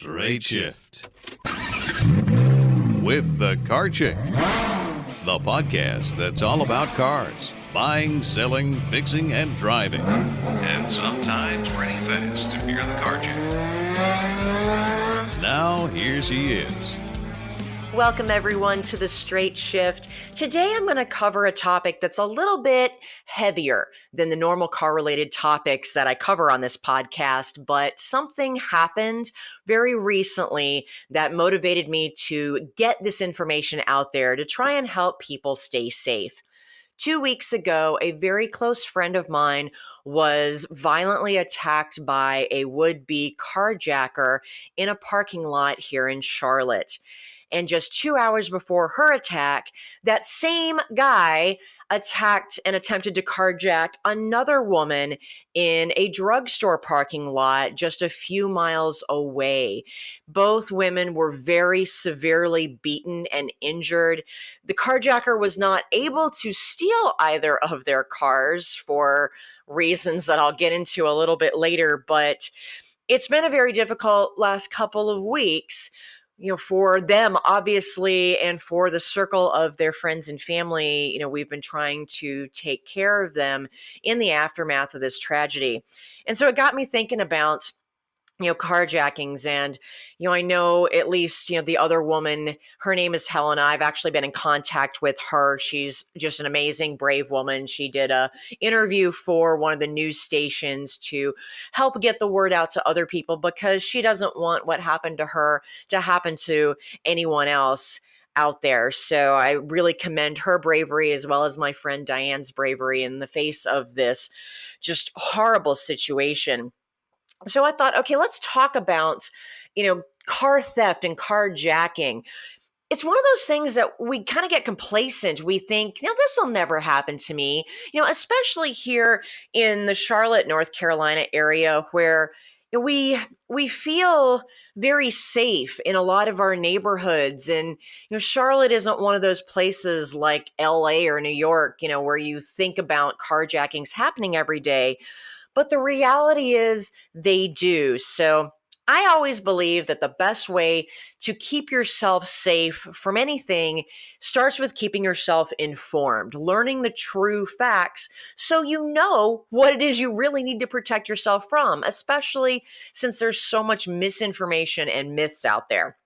Straight Shift with the Carjacked, the podcast that's all about cars, buying, selling, fixing, and driving, and sometimes running fast if you're the carjacker. Now, here's he is. Welcome everyone to the Straight Shift. Today I'm going to cover a topic that's a little bit heavier than the normal car-related topics that I cover on this podcast, but something happened very recently that motivated me to get this information out there to try and help people stay safe. 2 weeks ago, a very close friend of mine was violently attacked by a would-be carjacker in a parking lot here in Charlotte. And just 2 hours before her attack, that same guy attacked and attempted to carjack another woman in a drugstore parking lot just a few miles away. Both women were very severely beaten and injured. The carjacker was not able to steal either of their cars for reasons that I'll get into a little bit later, but it's been a very difficult last couple of weeks, for them, obviously, and for the circle of their friends and family. We've been trying to take care of them in the aftermath of this tragedy. And so it got me thinking about carjackings. And, I know at least, the other woman, her name is Helena. I've actually been in contact with her. She's just an amazing, brave woman. She did a interview for one of the news stations to help get the word out to other people because she doesn't want what happened to her to happen to anyone else out there. So I really commend her bravery as well as my friend Diane's bravery in the face of this just horrible situation. So I thought, okay, let's talk about, car theft and carjacking. It's one of those things that we kind of get complacent. We think, this will never happen to me, especially here in the Charlotte, North Carolina area where we feel very safe in a lot of our neighborhoods. And, Charlotte isn't one of those places like LA or New York, where you think about carjackings happening every day. But the reality is they do. So I always believe that the best way to keep yourself safe from anything starts with keeping yourself informed, learning the true facts so you know what it is you really need to protect yourself from, especially since there's so much misinformation and myths out there.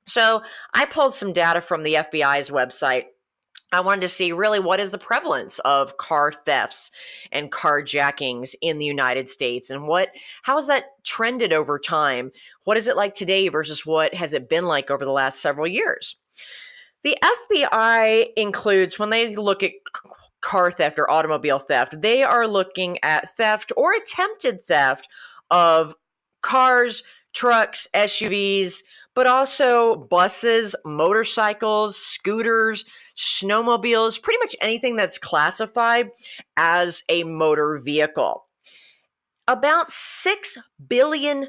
So I pulled some data from the FBI's website. I wanted to see really what is the prevalence of car thefts and carjackings in the United States and how has that trended over time? What is it like today versus what has it been like over the last several years? The FBI includes, when they look at car theft or automobile theft, they are looking at theft or attempted theft of cars, trucks, SUVs, but also buses, motorcycles, scooters, snowmobiles, pretty much anything that's classified as a motor vehicle. About $6 billion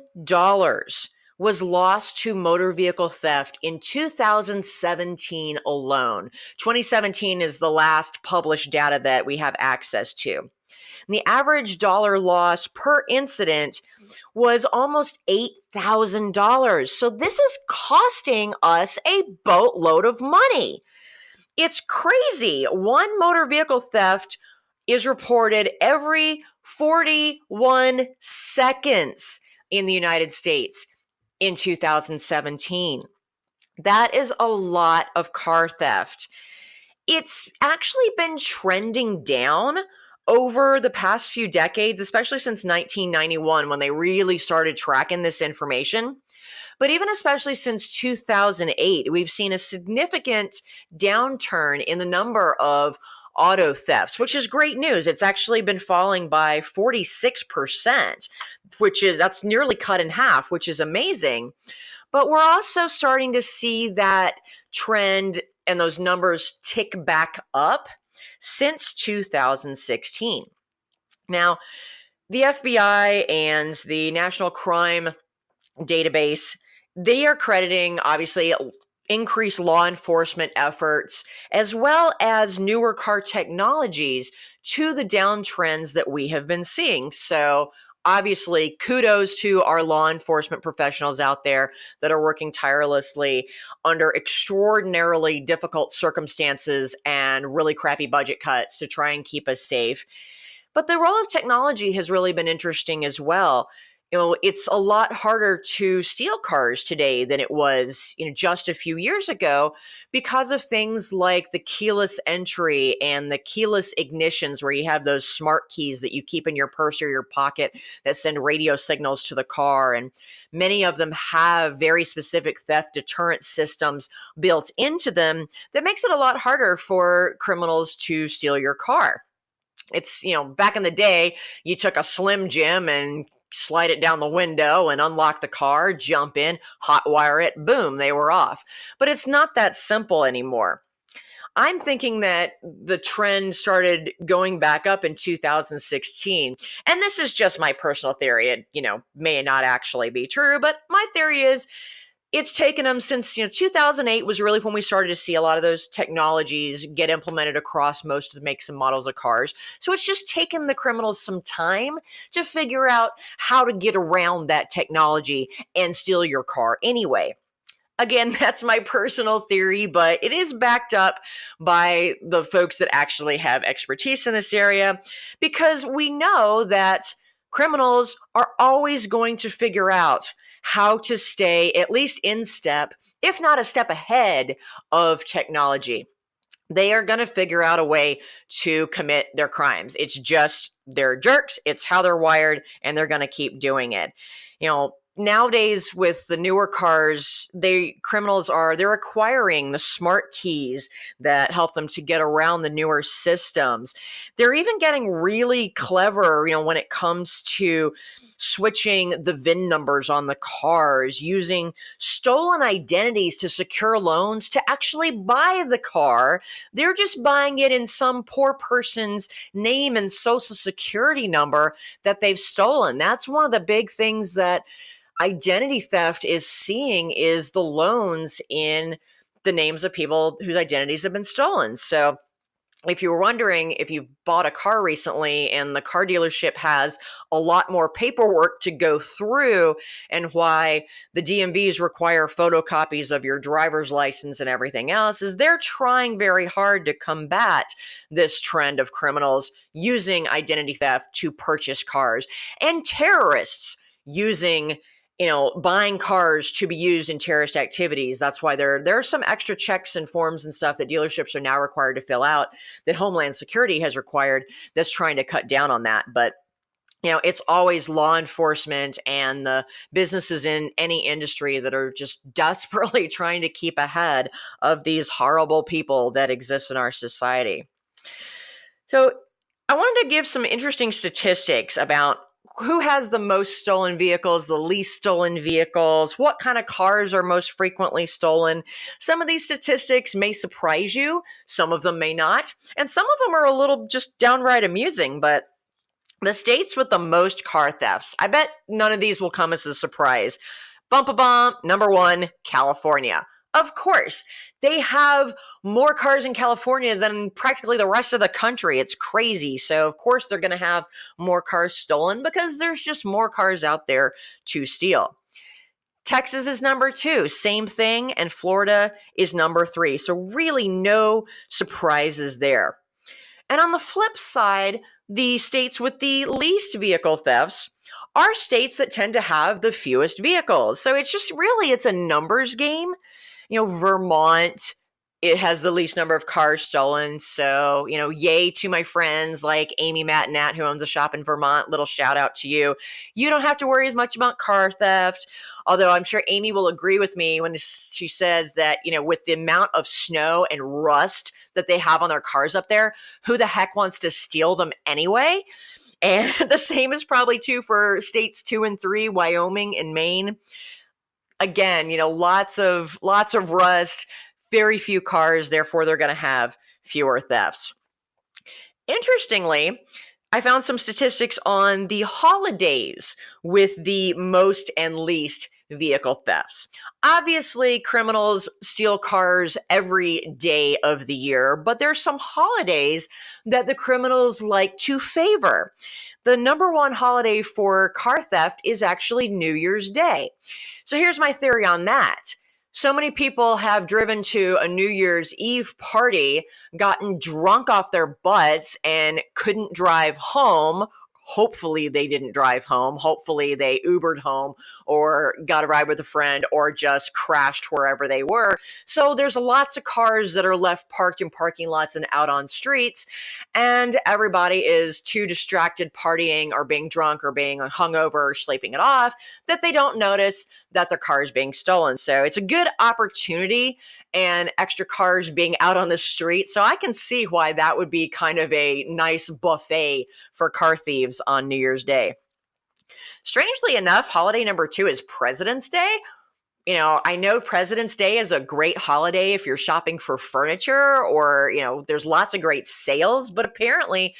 was lost to motor vehicle theft in 2017 alone. 2017 is the last published data that we have access to. And the average dollar loss per incident was almost $8,000. So this is costing us a boatload of money. It's crazy. One motor vehicle theft is reported every 41 seconds in the United States in 2017. That is a lot of car theft. It's actually been trending down over the past few decades, especially since 1991 when they really started tracking this information. But even especially since 2008, we've seen a significant downturn in the number of auto thefts, which is great news. It's actually been falling by 46%, that's nearly cut in half, which is amazing. But we're also starting to see that trend and those numbers tick back up since 2016. Now, the FBI and the National Crime Database, they are crediting, obviously, increased law enforcement efforts as well as newer car technologies to the downtrends that we have been seeing. So Obviously, kudos to our law enforcement professionals out there that are working tirelessly under extraordinarily difficult circumstances and really crappy budget cuts to try and keep us safe. But the role of technology has really been interesting as well. It's a lot harder to steal cars today than it was, just a few years ago because of things like the keyless entry and the keyless ignitions where you have those smart keys that you keep in your purse or your pocket that send radio signals to the car. And many of them have very specific theft deterrent systems built into them that makes it a lot harder for criminals to steal your car. It's, back in the day, you took a Slim Jim and slide it down the window and unlock the car, jump in, hotwire it, boom, they were off. But it's not that simple anymore. I'm thinking that the trend started going back up in 2016. And this is just my personal theory. It, may not actually be true, but my theory is it's taken them since 2008 was really when we started to see a lot of those technologies get implemented across most of the makes and models of cars. So it's just taken the criminals some time to figure out how to get around that technology and steal your car anyway. Again, that's my personal theory, but it is backed up by the folks that actually have expertise in this area, because we know that criminals are always going to figure out how to stay at least in step, if not a step ahead of technology. They are going to figure out a way to commit their crimes. It's just they're jerks. It's how they're wired, and they're going to keep doing it. Nowadays with the newer cars, they're acquiring the smart keys that help them to get around the newer systems. They're even getting really clever, when it comes to switching the VIN numbers on the cars, using stolen identities to secure loans to actually buy the car. They're just buying it in some poor person's name and social security number that they've stolen. That's one of the big things that identity theft is seeing, is the loans in the names of people whose identities have been stolen. So if you were wondering if you bought a car recently and the car dealership has a lot more paperwork to go through, and why the DMVs require photocopies of your driver's license and everything else, is they're trying very hard to combat this trend of criminals using identity theft to purchase cars, and terrorists using buying cars to be used in terrorist activities. That's why there are some extra checks and forms and stuff that dealerships are now required to fill out that Homeland Security has required, that's trying to cut down on that. But it's always law enforcement and the businesses in any industry that are just desperately trying to keep ahead of these horrible people that exist in our society. So I wanted to give some interesting statistics about who has the most stolen vehicles, the least stolen vehicles, what kind of cars are most frequently stolen. Some of these statistics may surprise you, some of them may not, and some of them are a little just downright amusing. But the states with the most car thefts, I bet none of these will come as a surprise. Bump-a-bump, number one, California. Of course, they have more cars in California than practically the rest of the country. It's crazy. So, of course, they're going to have more cars stolen because there's just more cars out there to steal. Texas is number two, same thing, and Florida is number three. So really no surprises there. And on the flip side, the states with the least vehicle thefts are states that tend to have the fewest vehicles. So it's a numbers game. Vermont, it has the least number of cars stolen. So, yay to my friends like Amy, Matt, and Nat, who owns a shop in Vermont. Little shout out to you. You don't have to worry as much about car theft. Although I'm sure Amy will agree with me when she says that, with the amount of snow and rust that they have on their cars up there, who the heck wants to steal them anyway? And the same is probably true for states 2 and 3, Wyoming and Maine. Again, lots of rust, very few cars, therefore they're going to have fewer thefts. Interestingly, I found some statistics on the holidays with the most and least vehicle thefts. Obviously, criminals steal cars every day of the year, but there's some holidays that the criminals like to favor. The number one holiday for car theft is actually New Year's Day. So here's my theory on that. So many people have driven to a New Year's Eve party, gotten drunk off their butts, and couldn't drive home. Hopefully they didn't drive home. Hopefully they Ubered home or got a ride with a friend or just crashed wherever they were. So there's lots of cars that are left parked in parking lots and out on streets, and everybody is too distracted partying or being drunk or being hungover or sleeping it off that they don't notice that their car is being stolen. So it's a good opportunity, and extra cars being out on the street. So I can see why that would be kind of a nice buffet for car thieves on New Year's Day. Strangely enough, holiday number 2 is President's Day. I know President's Day is a great holiday if you're shopping for furniture or, there's lots of great sales, but apparently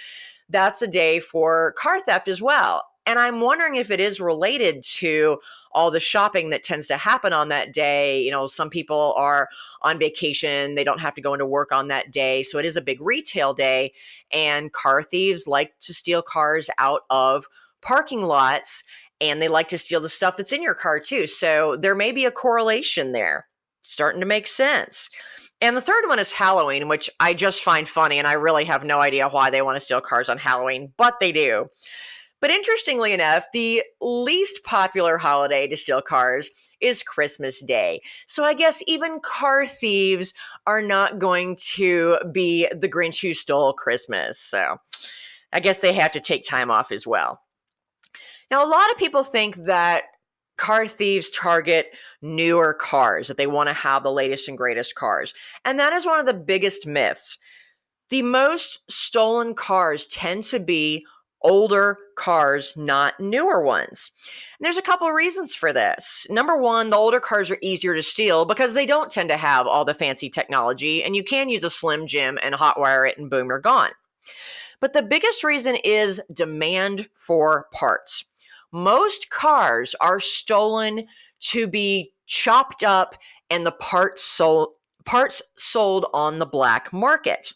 that's a day for car theft as well. And I'm wondering if it is related to all the shopping that tends to happen on that day. Some people are on vacation. They don't have to go into work on that day. So it is a big retail day, and car thieves like to steal cars out of parking lots, and they like to steal the stuff that's in your car too. So there may be a correlation there. Starting to make sense. And the third one is Halloween, which I just find funny, and I really have no idea why they want to steal cars on Halloween, but they do. But interestingly enough, the least popular holiday to steal cars is Christmas Day. So I guess even car thieves are not going to be the Grinch who stole Christmas. So I guess they have to take time off as well. Now, a lot of people think that car thieves target newer cars, that they want to have the latest and greatest cars. And that is one of the biggest myths. The most stolen cars tend to be older cars, not newer ones. And there's a couple of reasons for this. Number one, the older cars are easier to steal because they don't tend to have all the fancy technology, and you can use a Slim Jim and hotwire it and boom, you're gone. But the biggest reason is demand for parts. Most cars are stolen to be chopped up and the parts sold on the black market.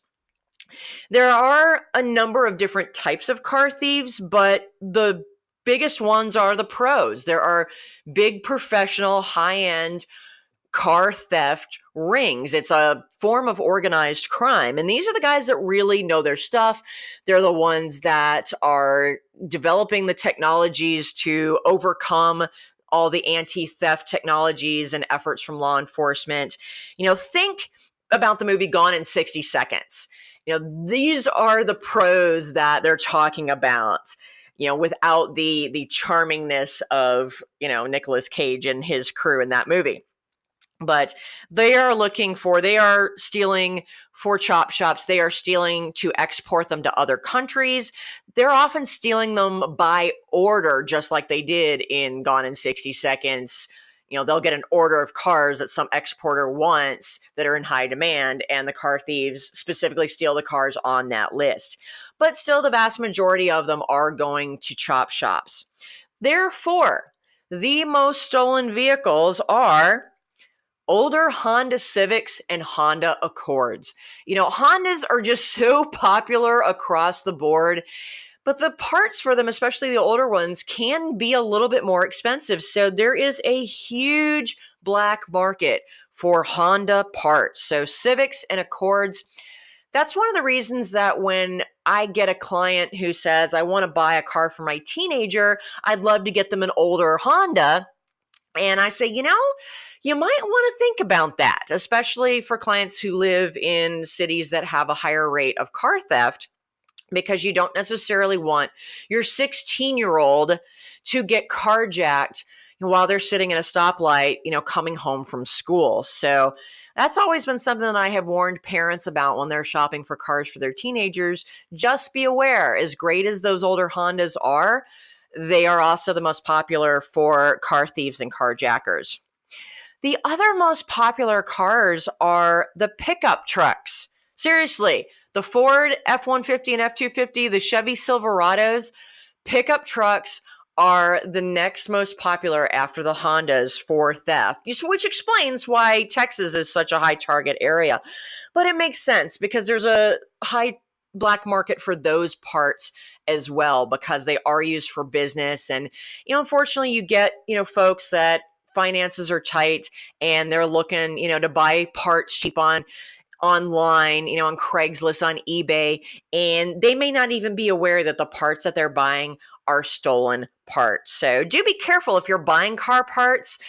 There are a number of different types of car thieves, but the biggest ones are the pros. There are big professional high-end car theft rings. It's a form of organized crime. And these are the guys that really know their stuff. They're the ones that are developing the technologies to overcome all the anti-theft technologies and efforts from law enforcement. Think about the movie Gone in 60 Seconds. These are the pros that they're talking about, without the charmingness of, Nicolas Cage and his crew in that movie. But they are stealing for chop shops. They are stealing to export them to other countries. They're often stealing them by order, just like they did in Gone in 60 Seconds. They'll get an order of cars that some exporter wants that are in high demand, and the car thieves specifically steal the cars on that list. But still, the vast majority of them are going to chop shops. Therefore, the most stolen vehicles are older Honda Civics and Honda Accords. Hondas are just so popular across the board, but the parts for them, especially the older ones, can be a little bit more expensive. So there is a huge black market for Honda parts. So Civics and Accords, that's one of the reasons that when I get a client who says, I want to buy a car for my teenager, I'd love to get them an older Honda. And I say, you might want to think about that, especially for clients who live in cities that have a higher rate of car theft, because you don't necessarily want your 16-year-old to get carjacked while they're sitting at a stoplight, coming home from school. So that's always been something that I have warned parents about when they're shopping for cars for their teenagers. Just be aware, as great as those older Hondas are, they are also the most popular for car thieves and carjackers. The other most popular cars are the pickup trucks. Seriously, the Ford F-150 and F-250, the Chevy Silverados, pickup trucks are the next most popular after the Hondas for theft, which explains why Texas is such a high target area. But it makes sense because there's a high black market for those parts as well, because they are used for business. And, unfortunately you get, folks that finances are tight and they're looking, to buy parts cheap online, on Craigslist, on eBay, and they may not even be aware that the parts that they're buying are stolen parts. So do be careful if you're buying car parts.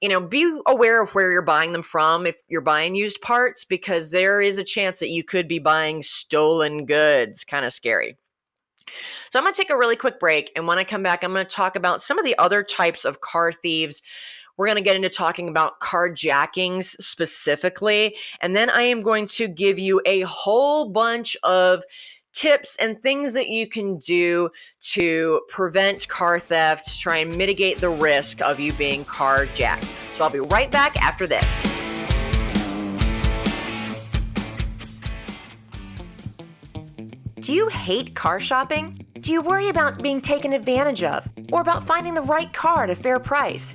Be aware of where you're buying them from if you're buying used parts, because there is a chance that you could be buying stolen goods. Kind of scary. So I'm going to take a really quick break, and when I come back, I'm going to talk about some of the other types of car thieves. We're going to get into talking about carjackings specifically, and then I am going to give you a whole bunch of tips and things that you can do to prevent car theft, to try and mitigate the risk of you being carjacked. So I'll be right back after this. Do you hate car shopping? Do you worry about being taken advantage of, or about finding the right car at a fair price?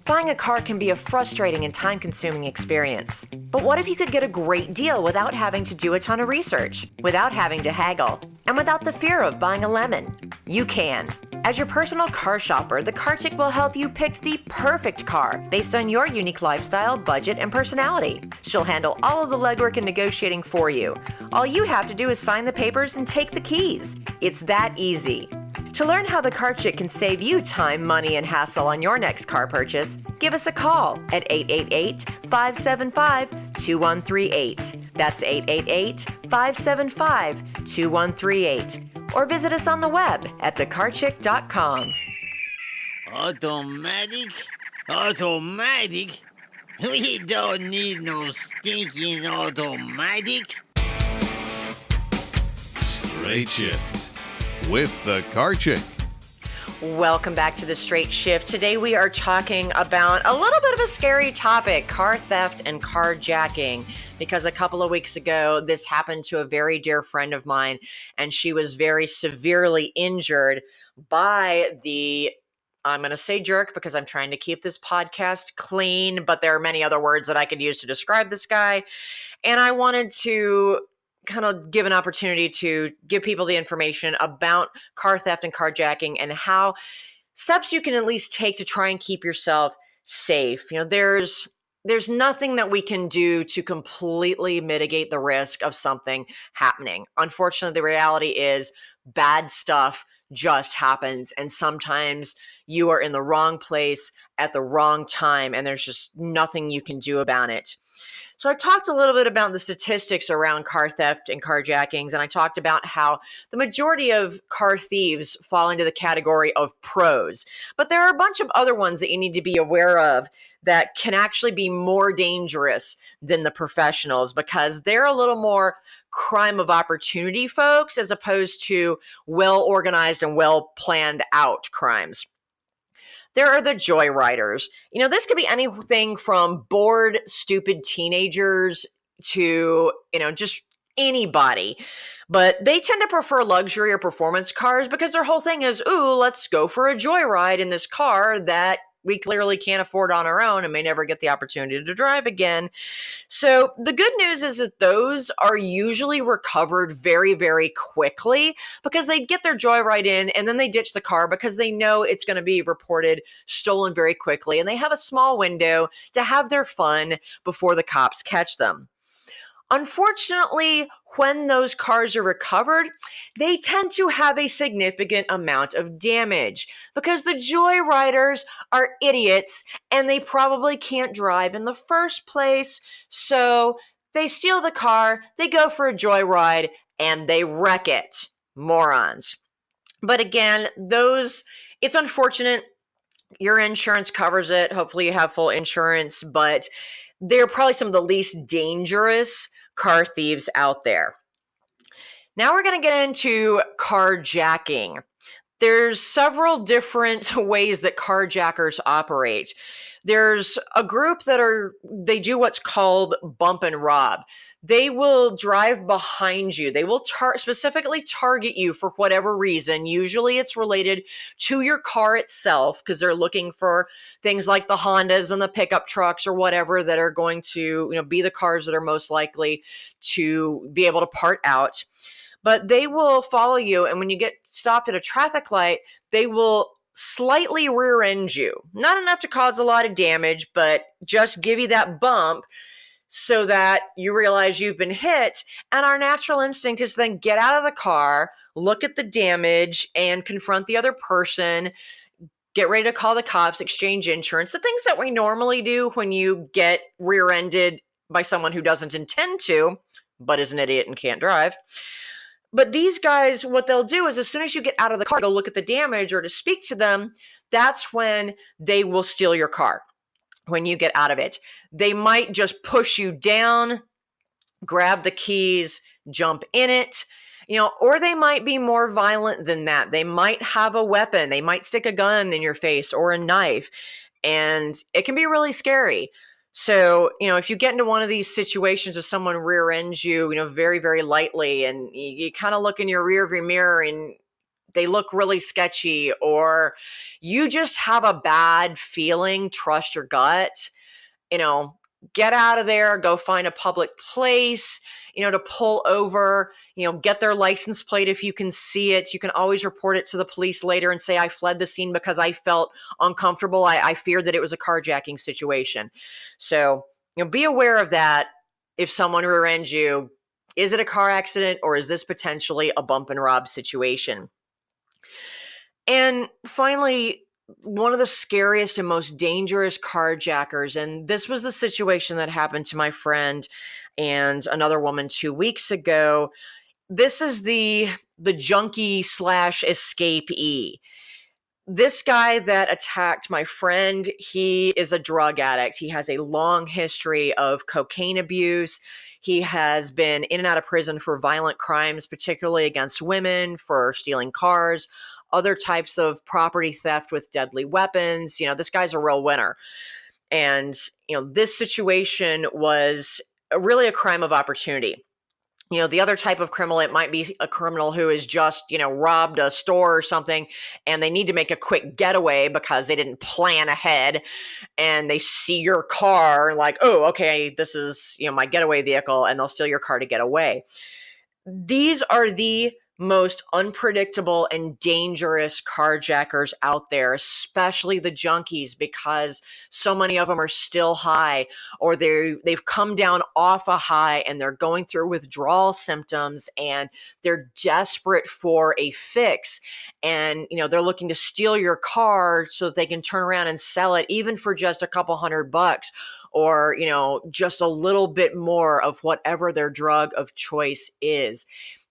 Buying a car can be a frustrating and time-consuming experience. But what if you could get a great deal without having to do a ton of research, without having to haggle, and without the fear of buying a lemon? You can. As your personal car shopper, the Carjacked will help you pick the perfect car based on your unique lifestyle, budget, and personality. She'll handle all of the legwork and negotiating for you. All you have to do is sign the papers and take the keys. It's that easy. To learn how the Carjacked can save you time, money, and hassle on your next car purchase, give us a call at 888-575-2138. That's 888-575-2138. Or visit us on the web at thecarjacked.com. Automatic? Automatic? We don't need no stinking automatic. Straight Shift with the Carjacked. Welcome back to the Straight Shift. Today we are talking about a little bit of a scary topic, car theft and carjacking, because a couple of weeks ago this happened to a very dear friend of mine, and she was very severely injured by the, I'm going to say jerk because I'm trying to keep this podcast clean, but there are many other words that I could use to describe this guy, and I wanted to kind of give an opportunity to give people the information about car theft and carjacking and how steps you can at least take to try and keep yourself safe. There's nothing that we can do to completely mitigate the risk of something happening. Unfortunately, the reality is bad stuff just happens, and sometimes you are in the wrong place at the wrong time, and there's just nothing you can do about it. So I talked a little bit about the statistics around car theft and carjackings, and I talked about how the majority of car thieves fall into the category of pros. But there are a bunch of other ones that you need to be aware of that can actually be more dangerous than the professionals, because they're a little more crime of opportunity folks as opposed to well-organized and well-planned out crimes. There are the joyriders. This could be anything from bored, stupid teenagers to, just anybody. But they tend to prefer luxury or performance cars because their whole thing is, ooh, let's go for a joyride in this car that we clearly can't afford on our own and may never get the opportunity to drive again. So the good news is that those are usually recovered very, very quickly, because they get their joyride in and then they ditch the car because they know it's going to be reported stolen very quickly, and they have a small window to have their fun before the cops catch them. Unfortunately, when those cars are recovered, they tend to have a significant amount of damage because the joyriders are idiots and they probably can't drive in the first place. So they steal the car, they go for a joyride, and they wreck it. Morons. But again, it's unfortunate. Your insurance covers it. Hopefully you have full insurance, but they're probably some of the least dangerous car thieves out there. Now we're going to get into carjacking. There's several different ways that carjackers operate. There's a group they do what's called bump and rob. They will drive behind you. They will specifically target you for whatever reason. Usually it's related to your car itself, because they're looking for things like the Hondas and the pickup trucks or whatever that are going to, be the cars that are most likely to be able to part out. but they will follow you. And when you get stopped at a traffic light, they will slightly rear end you. Not enough to cause a lot of damage, but just give you that bump so that you realize you've been hit. And our natural instinct is then get out of the car, look at the damage, and confront the other person, get ready to call the cops, exchange insurance, the things that we normally do when you get rear-ended by someone who doesn't intend to, but is an idiot and can't drive. But these guys, what they'll do is as soon as you get out of the car, go look at the damage or to speak to them, that's when they will steal your car. When you get out of it, they might just push you down, grab the keys, jump in it, or they might be more violent than that. They might have a weapon. They might stick a gun in your face or a knife, and it can be really scary. So, if you get into one of these situations of someone rear ends you, very, very lightly, and you kind of look in your rearview mirror and they look really sketchy, or you just have a bad feeling, trust your gut, get out of there, go find a public place, to pull over, get their license plate if you can see it. You can always report it to the police later and say, I fled the scene because I felt uncomfortable. I feared that it was a carjacking situation. So, be aware of that. If someone rear ends you, is it a car accident or is this potentially a bump and rob situation? And finally, one of the scariest and most dangerous carjackers, and this was the situation that happened to my friend and another woman 2 weeks ago. This is the junkie / escapee. This guy that attacked my friend, he is a drug addict. He has a long history of cocaine abuse. He has been in and out of prison for violent crimes, particularly against women, for stealing cars, other types of property theft with deadly weapons. This guy's a real winner. And, this situation was really a crime of opportunity. The other type of criminal, it might be a criminal who has just, robbed a store or something, and they need to make a quick getaway because they didn't plan ahead, and they see your car like, oh, okay, this is, my getaway vehicle, and they'll steal your car to get away. These are the most unpredictable and dangerous carjackers out there, especially the junkies, because so many of them are still high, or they've come down off a high and they're going through withdrawal symptoms and they're desperate for a fix. And, they're looking to steal your car so that they can turn around and sell it even for just a couple $100 or, just a little bit more of whatever their drug of choice is.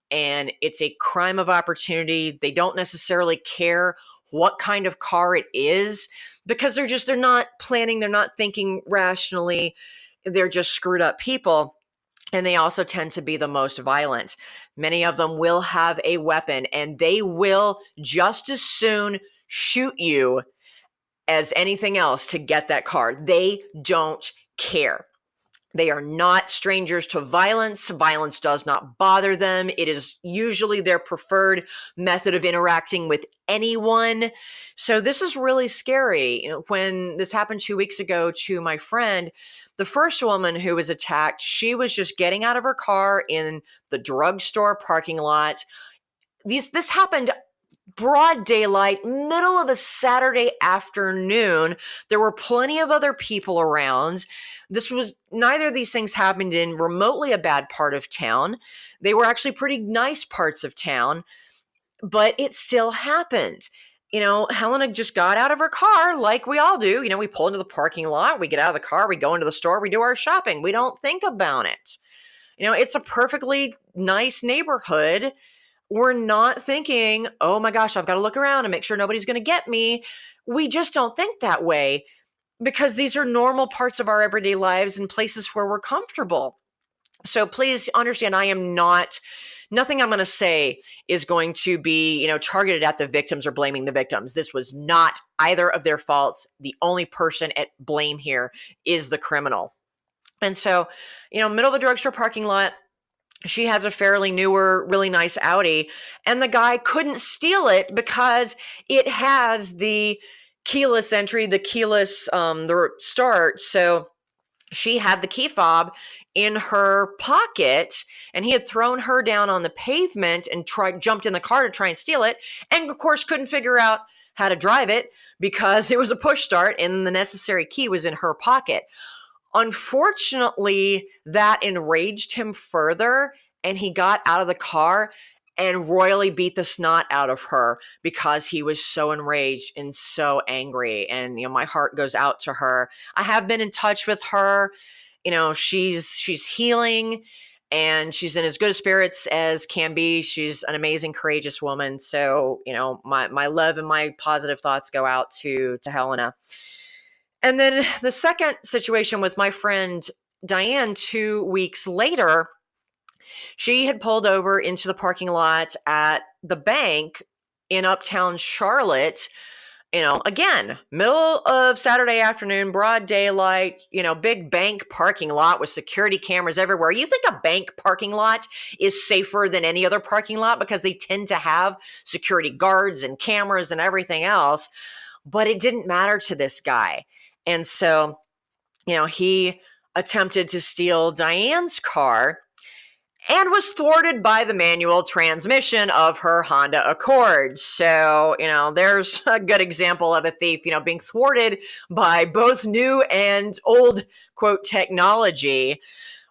And it's a crime of opportunity. They don't necessarily care what kind of car it is because they're not planning. They're not thinking rationally. They're just screwed up people. And they also tend to be the most violent. Many of them will have a weapon and they will just as soon shoot you as anything else to get that car. They don't care. They are not strangers to violence. Violence does not bother them. It is usually their preferred method of interacting with anyone. So this is really scary. When this happened 2 weeks ago to my friend, the first woman who was attacked, she was just getting out of her car in the drugstore parking lot. This happened broad daylight, middle of a Saturday afternoon. There were plenty of other people around. Neither of these things happened in remotely a bad part of town. They were actually pretty nice parts of town, but it still happened. Helena just got out of her car like we all do. We pull into the parking lot, we get out of the car, we go into the store, we do our shopping. We don't think about it. It's a perfectly nice neighborhood. We're not thinking, oh my gosh, I've got to look around and make sure nobody's going to get me. We just don't think that way because these are normal parts of our everyday lives and places where we're comfortable. So please understand, nothing I'm going to say is going to be, targeted at the victims or blaming the victims. This was not either of their faults. The only person at blame here is the criminal. And so, middle of a drugstore parking lot, she has a fairly newer, really nice Audi, and the guy couldn't steal it because it has the keyless entry, the keyless the start. So she had the key fob in her pocket, and he had thrown her down on the pavement and jumped in the car to try and steal it, and of course couldn't figure out how to drive it because it was a push start and the necessary key was in her pocket. Unfortunately, that enraged him further, and he got out of the car and royally beat the snot out of her because he was so enraged and so angry. And my heart goes out to her. I have been in touch with her. She's healing and she's in as good spirits as can be. She's an amazing, courageous woman. So, my love and my positive thoughts go out to Helena. And then the second situation with my friend Diane, 2 weeks later, she had pulled over into the parking lot at the bank in uptown Charlotte. Again, middle of Saturday afternoon, broad daylight, big bank parking lot with security cameras everywhere. You think a bank parking lot is safer than any other parking lot because they tend to have security guards and cameras and everything else. But it didn't matter to this guy. And so, he attempted to steal Diane's car and was thwarted by the manual transmission of her Honda Accord. So, there's a good example of a thief, being thwarted by both new and old, quote, technology.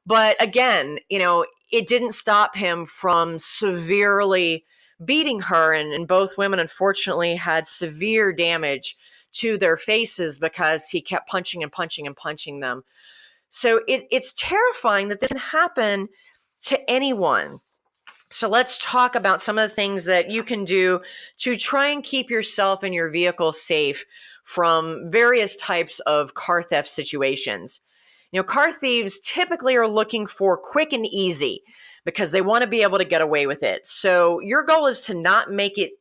But again, it didn't stop him from severely beating her. And both women, unfortunately, had severe damage to their faces because he kept punching and punching and punching them. So it's terrifying that this can happen to anyone. So let's talk about some of the things that you can do to try and keep yourself and your vehicle safe from various types of car theft situations. Car thieves typically are looking for quick and easy because they want to be able to get away with it. So your goal is to not make it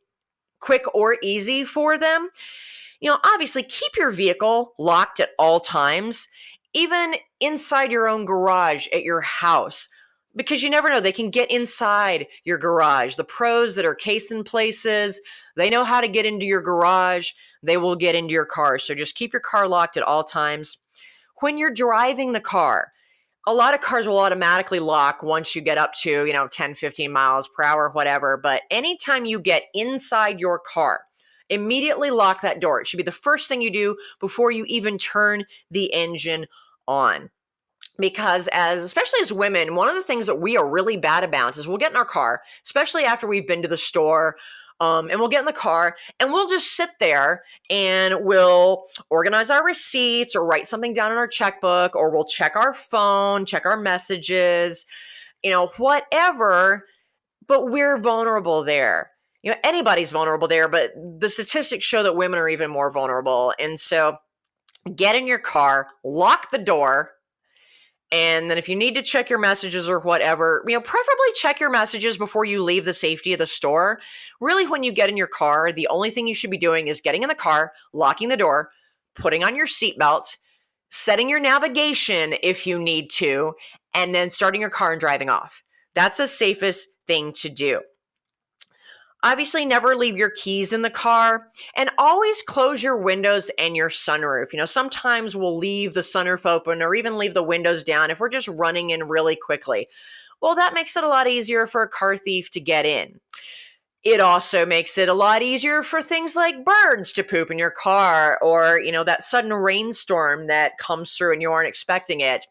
quick or easy for them. Obviously keep your vehicle locked at all times, even inside your own garage at your house, because you never know. They can get inside your garage. The pros that are casing places, they know how to get into your garage. They will get into your car. So just keep your car locked at all times. When you're driving the car, a lot of cars will automatically lock once you get up to, 10, 15 miles per hour, whatever. But anytime you get inside your car, immediately lock that door. It should be the first thing you do before you even turn the engine on. Because especially as women, one of the things that we are really bad about is we'll get in our car, especially after we've been to the store, and we'll get in the car and we'll just sit there and we'll organize our receipts or write something down in our checkbook, or we'll check our phone, check our messages, whatever, but we're vulnerable there. Anybody's vulnerable there, but the statistics show that women are even more vulnerable. And so get in your car, lock the door, and then if you need to check your messages or whatever, preferably check your messages before you leave the safety of the store. Really, when you get in your car, the only thing you should be doing is getting in the car, locking the door, putting on your seatbelt, setting your navigation if you need to, and then starting your car and driving off. That's the safest thing to do. Obviously, never leave your keys in the car, and always close your windows and your sunroof. Sometimes we'll leave the sunroof open or even leave the windows down if we're just running in really quickly. Well, that makes it a lot easier for a car thief to get in. It also makes it a lot easier for things like birds to poop in your car, or, that sudden rainstorm that comes through and you aren't expecting it.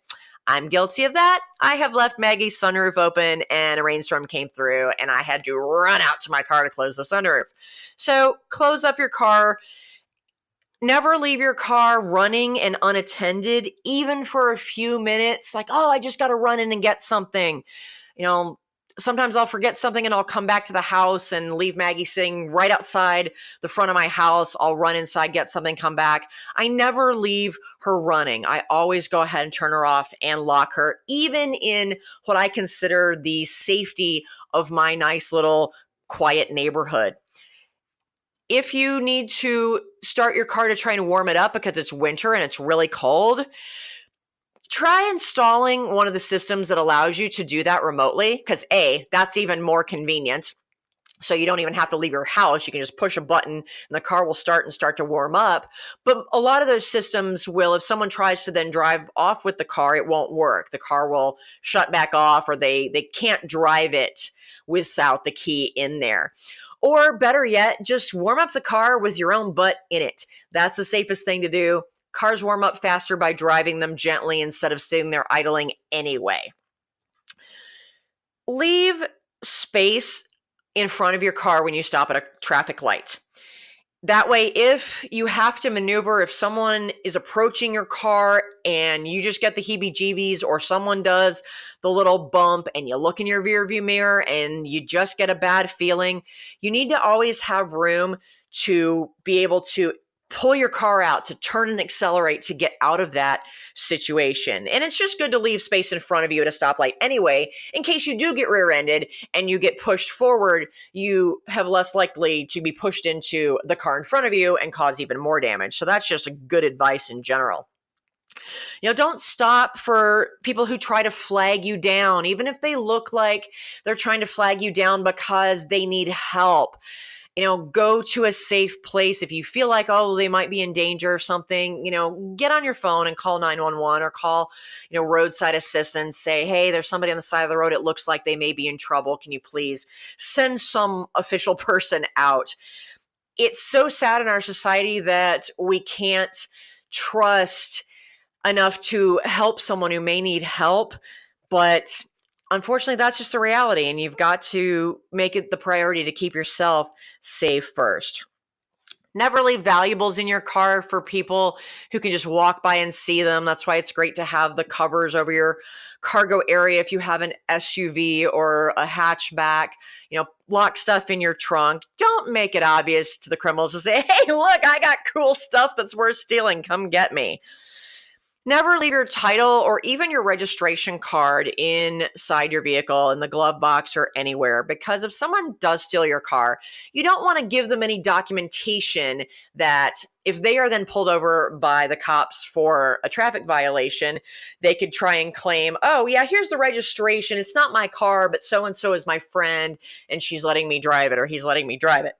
I'm guilty of that. I have left Maggie's sunroof open and a rainstorm came through and I had to run out to my car to close the sunroof. So close up your car. Never leave your car running and unattended, even for a few minutes. Like, I just got to run in and get something. Sometimes I'll forget something and I'll come back to the house and leave Maggie sitting right outside the front of my house. I'll run inside, get something, come back. I never leave her running. I always go ahead and turn her off and lock her, even in what I consider the safety of my nice little quiet neighborhood. If you need to start your car to try and warm it up because it's winter and it's really cold, try installing one of the systems that allows you to do that remotely, because A, that's even more convenient. So you don't even have to leave your house. You can just push a button and the car will start to warm up. But a lot of those systems will, if someone tries to then drive off with the car, it won't work. The car will shut back off, or they can't drive it without the key in there. Or better yet, just warm up the car with your own butt in it. That's the safest thing to do. Cars warm up faster by driving them gently instead of sitting there idling anyway. Leave space in front of your car when you stop at a traffic light. That way, if you have to maneuver, if someone is approaching your car and you just get the heebie-jeebies, or someone does the little bump and you look in your rearview mirror and you just get a bad feeling, you need to always have room to be able to pull your car out, to turn and accelerate to get out of that situation. And it's just good to leave space in front of you at a stoplight anyway, in case you do get rear-ended and you get pushed forward, you have less likely to be pushed into the car in front of you and cause even more damage. So that's just a good advice in general. Don't stop for people who try to flag you down, even if they look like they're trying to flag you down because they need help. Go to a safe place. If you feel like, oh, they might be in danger or something, get on your phone and call 911 or call, roadside assistance. Say, hey, there's somebody on the side of the road. It looks like they may be in trouble. Can you please send some official person out? It's so sad in our society that we can't trust enough to help someone who may need help, but unfortunately, that's just the reality, and you've got to make it the priority to keep yourself safe first. Never leave valuables in your car for people who can just walk by and see them. That's why it's great to have the covers over your cargo area if you have an SUV or a hatchback. Lock stuff in your trunk. Don't make it obvious to the criminals to say, hey, look, I got cool stuff that's worth stealing. Come get me. Never leave your title or even your registration card inside your vehicle, in the glove box or anywhere, because if someone does steal your car, you don't want to give them any documentation that if they are then pulled over by the cops for a traffic violation, they could try and claim, oh yeah, here's the registration. It's not my car, but so-and-so is my friend and she's letting me drive it, or he's letting me drive it.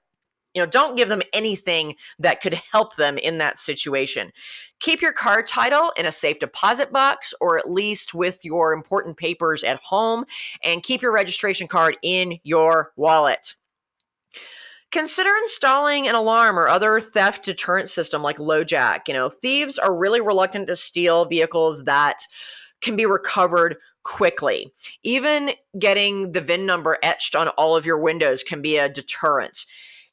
Don't give them anything that could help them in that situation. Keep your car title in a safe deposit box, or at least with your important papers at home, and keep your registration card in your wallet. Consider installing an alarm or other theft deterrent system like LoJack. Thieves are really reluctant to steal vehicles that can be recovered quickly. Even getting the VIN number etched on all of your windows can be a deterrent.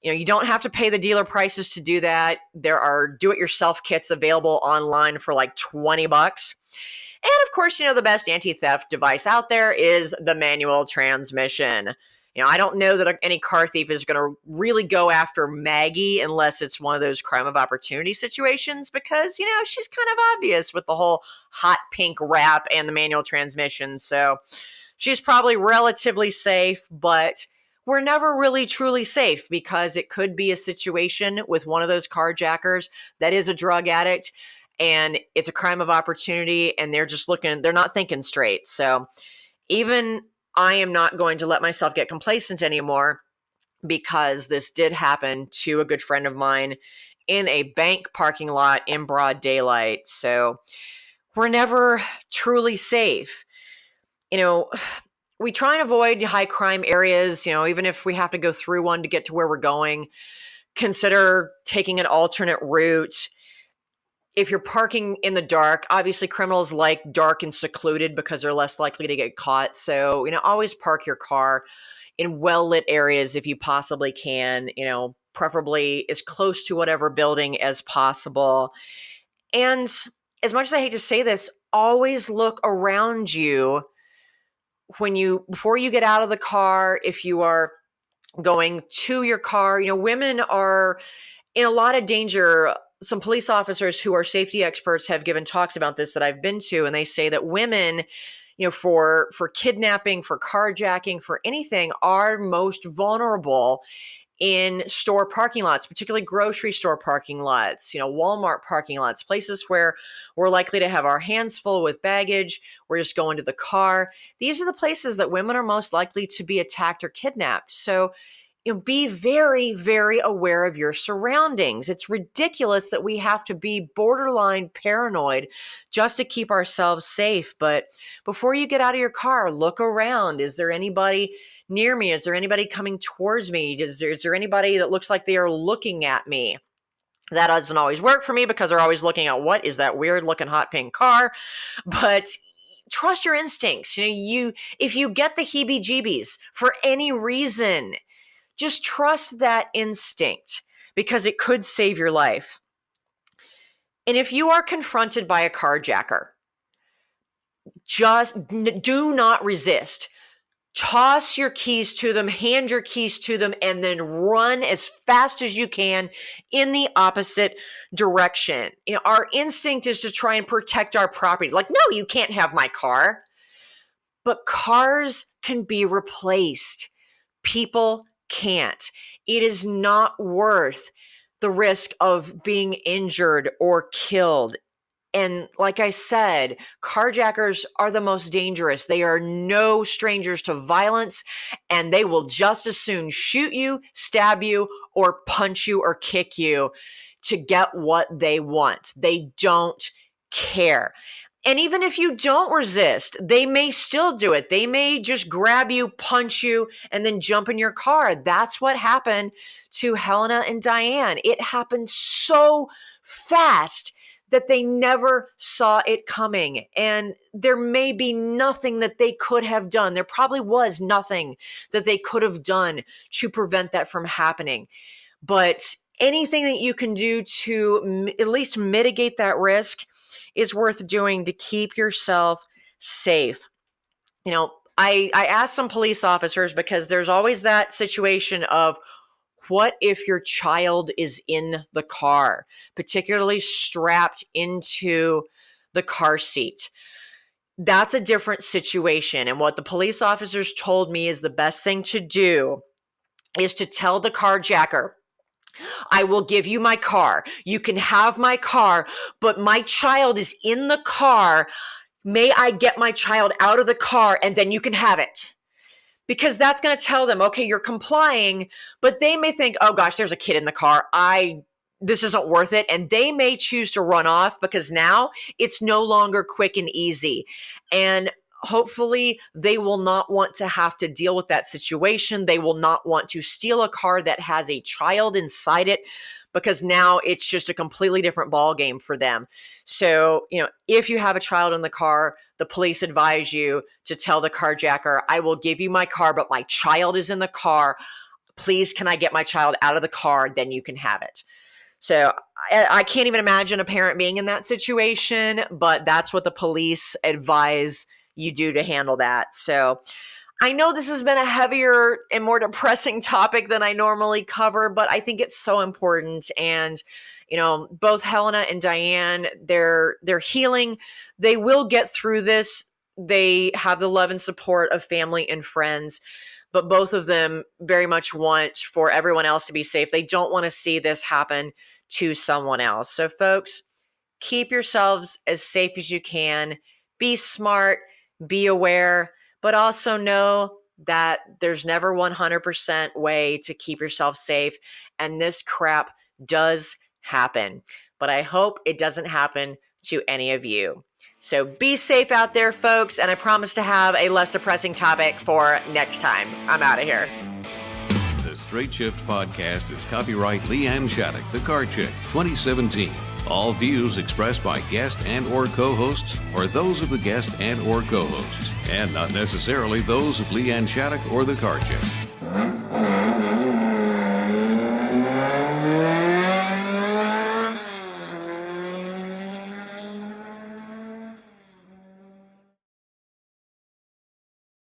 You don't have to pay the dealer prices to do that. There are do-it-yourself kits available online for like $20. And of course, the best anti-theft device out there is the manual transmission. I don't know that any car thief is going to really go after Maggie unless it's one of those crime of opportunity situations, because, she's kind of obvious with the whole hot pink wrap and the manual transmission. So she's probably relatively safe, but we're never really truly safe, because it could be a situation with one of those carjackers that is a drug addict and it's a crime of opportunity and they're not thinking straight. So even I am not going to let myself get complacent anymore, because this did happen to a good friend of mine in a bank parking lot in broad daylight. So we're never truly safe. We try and avoid high crime areas, even if we have to go through one to get to where we're going. Consider taking an alternate route. If you're parking in the dark, obviously criminals like dark and secluded because they're less likely to get caught. So, always park your car in well-lit areas if you possibly can, preferably as close to whatever building as possible. And as much as I hate to say this, always look around you before you get out of the car. If you are going to your car, women are in a lot of danger. Some police officers who are safety experts have given talks about this that I've been to, and they say that women, for kidnapping, for carjacking, for anything, are most vulnerable in store parking lots, particularly grocery store parking lots, Walmart parking lots, places where we're likely to have our hands full with baggage. We're just going to the car. These are the places that women are most likely to be attacked or kidnapped. So be very, very aware of your surroundings. It's ridiculous that we have to be borderline paranoid just to keep ourselves safe. But before you get out of your car, look around. Is there anybody near me? Is there anybody coming towards me? Is there anybody that looks like they are looking at me? That doesn't always work for me because they're always looking at what is that weird looking hot pink car. But trust your instincts. If you get the heebie-jeebies for any reason, just trust that instinct because it could save your life. And if you are confronted by a carjacker, just do not resist. Toss your keys to them, hand your keys to them, and then run as fast as you can in the opposite direction. Our instinct is to try and protect our property. Like, no, you can't have my car. But cars can be replaced. People can't. It is not worth the risk of being injured or killed. And like I said, carjackers are the most dangerous. They are no strangers to violence, and they will just as soon shoot you, stab you, or punch you or kick you to get what they want. They don't care. And even if you don't resist, they may still do it. They may just grab you, punch you, and then jump in your car. That's what happened to Helena and Diane. It happened so fast that they never saw it coming. And there may be nothing that they could have done. There probably was nothing that they could have done to prevent that from happening. But anything that you can do to at least mitigate that risk is worth doing to keep yourself safe. I asked some police officers because there's always that situation of, what if your child is in the car, particularly strapped into the car seat? That's a different situation. And what the police officers told me is the best thing to do is to tell the carjacker, I will give you my car. You can have my car, but my child is in the car. May I get my child out of the car and then you can have it? Because that's going to tell them, okay, you're complying, but they may think, oh gosh, there's a kid in the car. This isn't worth it. And they may choose to run off because now it's no longer quick and easy. And hopefully they will not want to have to deal with that situation. They will not want to steal a car that has a child inside it because now it's just a completely different ball game for them. So, if you have a child in the car, the police advise you to tell the carjacker, I will give you my car, but my child is in the car. Please, can I get my child out of the car? Then you can have it. So I can't even imagine a parent being in that situation, but that's what the police advise you do to handle that. So I know this has been a heavier and more depressing topic than I normally cover, but I think it's so important. And, both Helena and Diane, they're healing. They will get through this. They have the love and support of family and friends, but both of them very much want for everyone else to be safe. They don't want to see this happen to someone else. So folks, keep yourselves as safe as you can. Be smart. Be aware, but also know that there's never 100% way to keep yourself safe. And this crap does happen, but I hope it doesn't happen to any of you. So be safe out there, folks. And I promise to have a less depressing topic for next time. I'm out of here. The Straight Shift podcast is copyright Leanne Shattuck, The Car Chick, 2017. All views expressed by guest and or co-hosts are those of the guest and or co-hosts, and not necessarily those of Leanne Shattuck or The Car Chick.